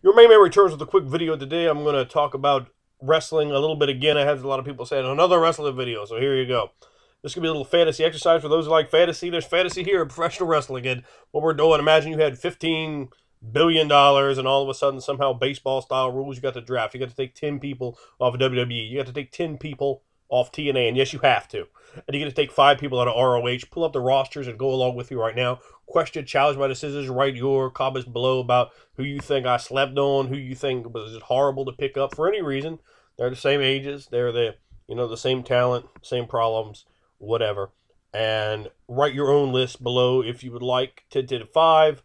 Your main man returns with a quick video today. I'm going to talk about wrestling a little bit again. I had a lot of people saying another wrestling video, so here you go. This could be a little fantasy exercise for those who like fantasy. There's fantasy here in professional wrestling. And what we're doing, imagine you had $15 billion and all of a sudden somehow baseball-style rules. You got to draft. You got to take 10 people off of WWE. You got to take 10 people off TNA, and yes, you have to. And you get to take 5 people out of ROH. Pull up the rosters and go along with you right now. Question, challenge by the scissors. Write your comments below about who you think I slept on, who you think was just horrible to pick up for any reason. They're the same ages. They're the same talent, same problems, whatever. And write your own list below if you would like. 10 to 5.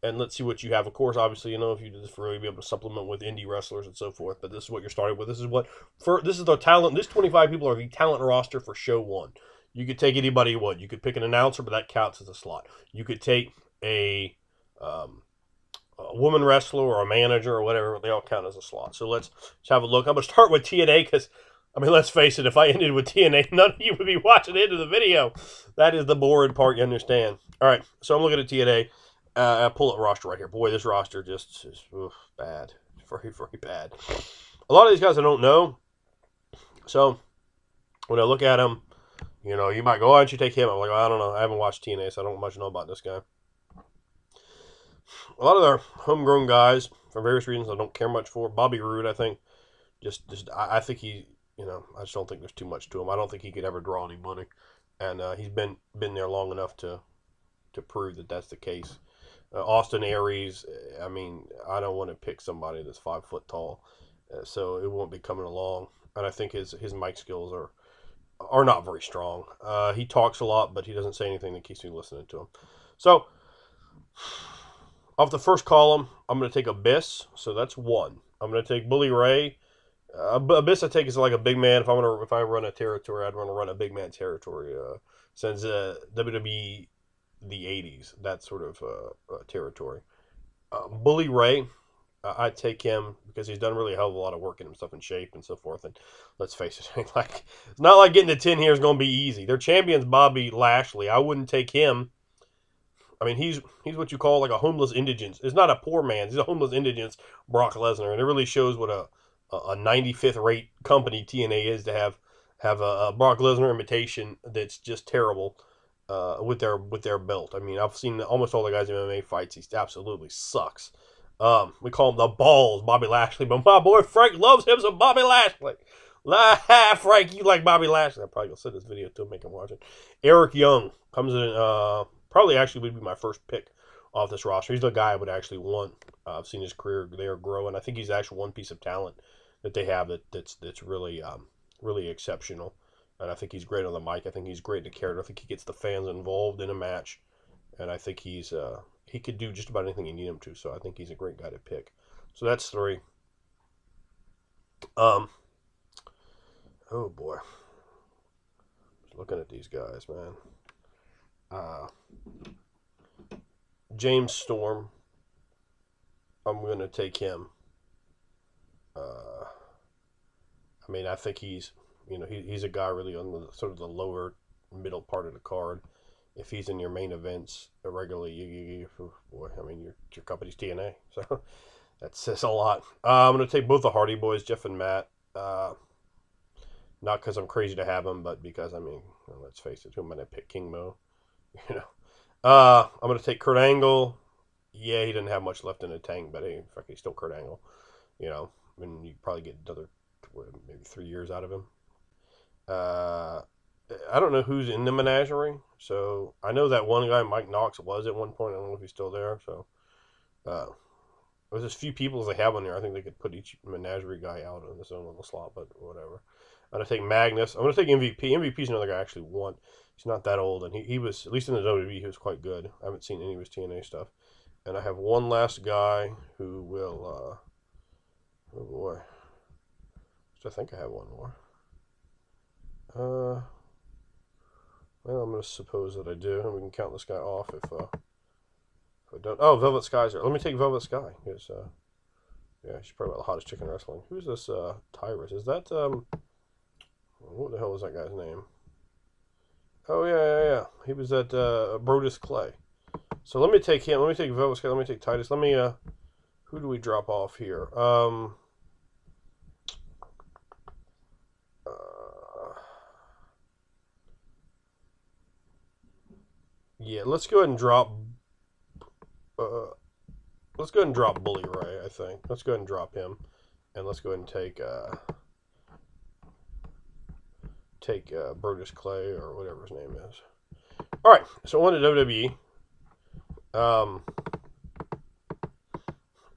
And let's see what you have. Of course, obviously, if you did this for real, you'd be able to supplement with indie wrestlers and so forth. But this is what you're starting with. This is the talent. This 25 people are the talent roster for show 1. You could take anybody you want. You could pick an announcer, but that counts as a slot. You could take a woman wrestler or a manager or whatever. They all count as a slot. So let's have a look. I'm going to start with TNA because, let's face it. If I ended with TNA, none of you would be watching the end of the video. That is the boring part, you understand. All right, so I'm looking at TNA. I pull up roster right here. Boy, this roster just is bad. Very, very bad. A lot of these guys I don't know. So when I look at them, you might go, why don't you take him? I'm like, I don't know. I haven't watched TNA, so I don't much know about this guy. A lot of their homegrown guys, for various reasons, I don't care much for. Bobby Roode, I think, I think he, I just don't think there's too much to him. I don't think he could ever draw any money, and he's been there long enough to prove that that's the case. Austin Aries, I don't want to pick somebody that's 5 foot tall, so it won't be coming along. And I think his mic skills are not very strong. He talks a lot, but he doesn't say anything that keeps me listening to him. So, off the first column, I'm going to take Abyss, so that's 1. I'm going to take Bully Ray. Abyss I take is like a big man. If I run a territory, I'd want to run a big man territory. Since WWE the 80s, that sort of territory. Bully Ray, I'd take him because he's done really a hell of a lot of work in himself in shape and so forth. And let's face it, it's not like getting to 10 here is going to be easy. Their champion's Bobby Lashley. I wouldn't take him. He's what you call like a homeless indigent. It's not a poor man. He's a homeless indigent, Brock Lesnar. And it really shows what a 95th rate company TNA is to have a Brock Lesnar imitation that's just terrible. With their belt. I've seen almost all the guys in MMA fights. He absolutely sucks. We call him the balls, Bobby Lashley, but my boy Frank loves him some Bobby Lashley. Frank, you like Bobby Lashley? I probably will send this video to him, make him watch it. Eric Young comes in. Probably actually would be my first pick off this roster. He's the guy I would actually want. I've seen his career there grow, and I think he's actually one piece of talent that they have that's really really exceptional. And I think he's great on the mic. I think he's great in the character. I think he gets the fans involved in a match. And I think he could do just about anything you need him to. So I think he's a great guy to pick. So that's 3. Oh boy. Just looking at these guys, man. James Storm. I'm going to take him. I think he's a guy really on the sort of the lower middle part of the card. If he's in your main events regularly, your company's TNA. So that says a lot. I'm going to take both the Hardy Boys, Jeff and Matt. Not because I'm crazy to have them, but because, let's face it, who am I going to pick? King Mo? I'm going to take Kurt Angle. Yeah, he didn't have much left in the tank, but in fact, he's still Kurt Angle. You probably get another maybe 3 years out of him. I don't know who's in the menagerie, so I know that one guy, Mike Knox, was at one point. I don't know if he's still there. So there's as few people as they have on there. I think they could put each menagerie guy out on his own little slot, but whatever. I'm going to take Magnus. I'm going to take MVP. MVP's another guy I actually want. He's not that old, and he was, at least in the WWE, he was quite good. I haven't seen any of his TNA stuff. And I have one last guy who will, oh boy. I think I have one more. Well, I'm going to suppose that I do, and we can count this guy off if I don't. Oh, Velvet Sky's there. Let me take Velvet Sky. Because, yeah, she's probably about the hottest chick in wrestling. Who's this Tyrus? Is that, what the hell is that guy's name? Oh, yeah. He was at Brodus Clay. So let me take him. Let me take Velvet Sky. Let me take Titus. Let me Who do we drop off here? Yeah, let's go ahead and drop. Uh, let's go ahead and drop Bully Ray. I think. Let's go ahead and drop him, and let's go ahead and take Brutus Clay or whatever his name is. All right, so on to WWE.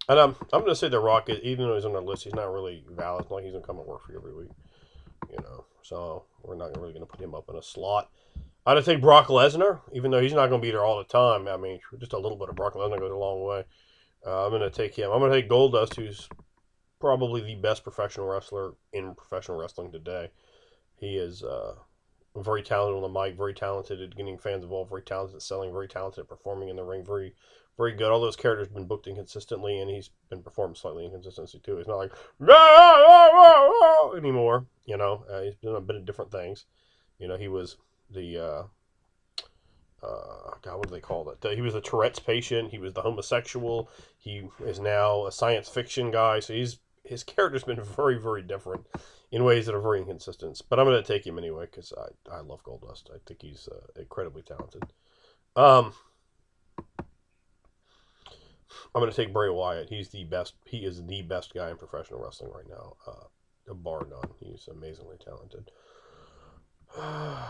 And I'm going to say The Rock, even though he's on the list, he's not really valid. It's not like he's going to come and work for you every week, So we're not really going to put him up in a slot. I'd have to take Brock Lesnar, even though he's not going to be there all the time. I mean, just a little bit of Brock Lesnar goes a long way. I'm going to take him. I'm going to take Goldust, who's probably the best professional wrestler in professional wrestling today. He is very talented on the mic, very talented at getting fans involved, very talented at selling, very talented at performing in the ring, very, very good. All those characters have been booked inconsistently, and he's been performing slightly inconsistency too. He's not like anymore. He's done a bit of different things. He was the God, what do they call it? He was the Tourette's patient. He was the homosexual. He is now a science fiction guy. So his character's been very, very different in ways that are very inconsistent. But I'm going to take him anyway because I love Goldust. I think he's incredibly talented. I'm going to take Bray Wyatt. He's the best. He is the best guy in professional wrestling right now, bar none. He's amazingly talented. Yeah.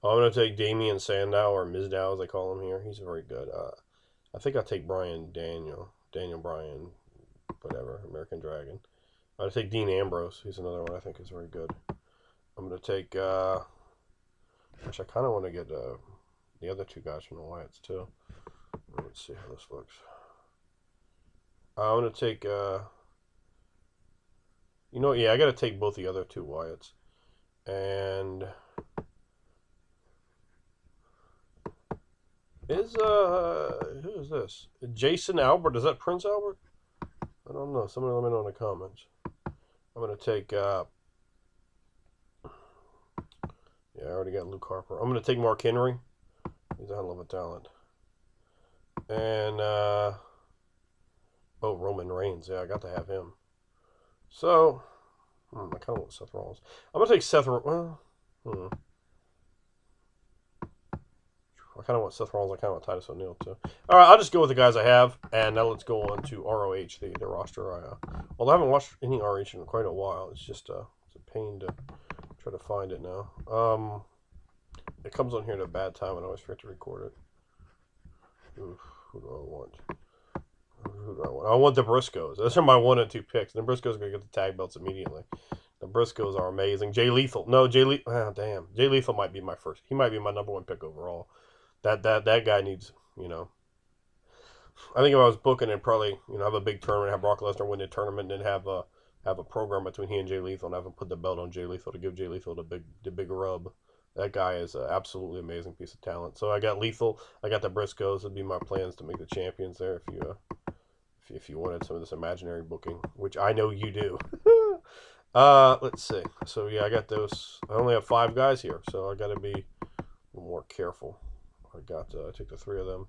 I'm going to take Damian Sandow, or Mizdow as they call him here. He's very good. I think I'll take Daniel Bryan, whatever, American Dragon. I'll take Dean Ambrose. He's another one I think is very good. I'm going to take, actually I kind of want to get the other two guys from the Wyatts too. Let's see how this looks. I'm going to take, I got to take both the other two Wyatts. And who is this? Jason Albert? Is that Prince Albert? I don't know. Somebody let me know in the comments. I'm going to take, I already got Luke Harper. I'm going to take Mark Henry. He's a hell of a talent. And, Roman Reigns. Yeah, I got to have him. So, I kind of want Seth Rollins. I'm going to take Seth Rollins. I kind of want Seth Rollins. I kind of want Titus O'Neil too. All right, I'll just go with the guys I have, and now let's go on to ROH, the roster. I haven't watched any ROH in quite a while. It's just it's a pain to try to find it now. It comes on here at a bad time, and I always forget to record it. Oof, who do I want? I want the Briscoes. Those are my 1 and 2 picks. The Briscoes are going to get the tag belts immediately. The Briscoes are amazing. Jay Lethal. No, Jay Lethal. Oh, damn. Jay Lethal might be my first. He might be my number 1 pick overall. That guy needs, I think if I was booking and probably, have a big tournament, have Brock Lesnar win the tournament, and then have a program between he and Jay Lethal, and have him put the belt on Jay Lethal to give Jay Lethal the big rub. That guy is an absolutely amazing piece of talent. So I got Lethal, I got the Briscoes. It'd be my plans to make the champions there if you wanted some of this imaginary booking, which I know you do. Let's see. So yeah, I got those. I only have 5 guys here, so I got to be a little more careful. I took the 3 of them.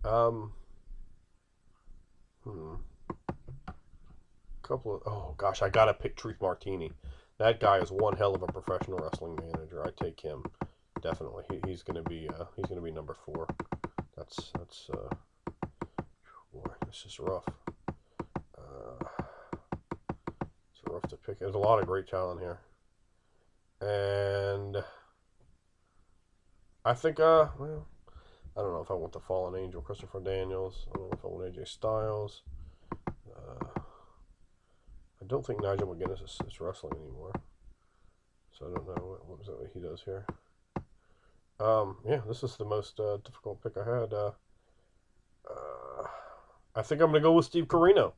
Oh gosh, I gotta pick Truth Martini. That guy is one hell of a professional wrestling manager. I take him definitely. He's gonna be number 4. That's boy, this is rough. It's rough to pick. There's a lot of great talent here, and I think, I don't know if I want the Fallen Angel, Christopher Daniels. I don't know if I want AJ Styles. I don't think Nigel McGuinness is wrestling anymore. So I don't know what he does here. Yeah, this is the most difficult pick I had. I think I'm going to go with Steve Corino.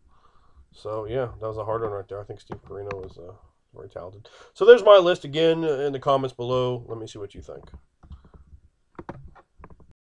So, yeah, that was a hard one right there. I think Steve Corino is very talented. So there's my list again in the comments below. Let me see what you think.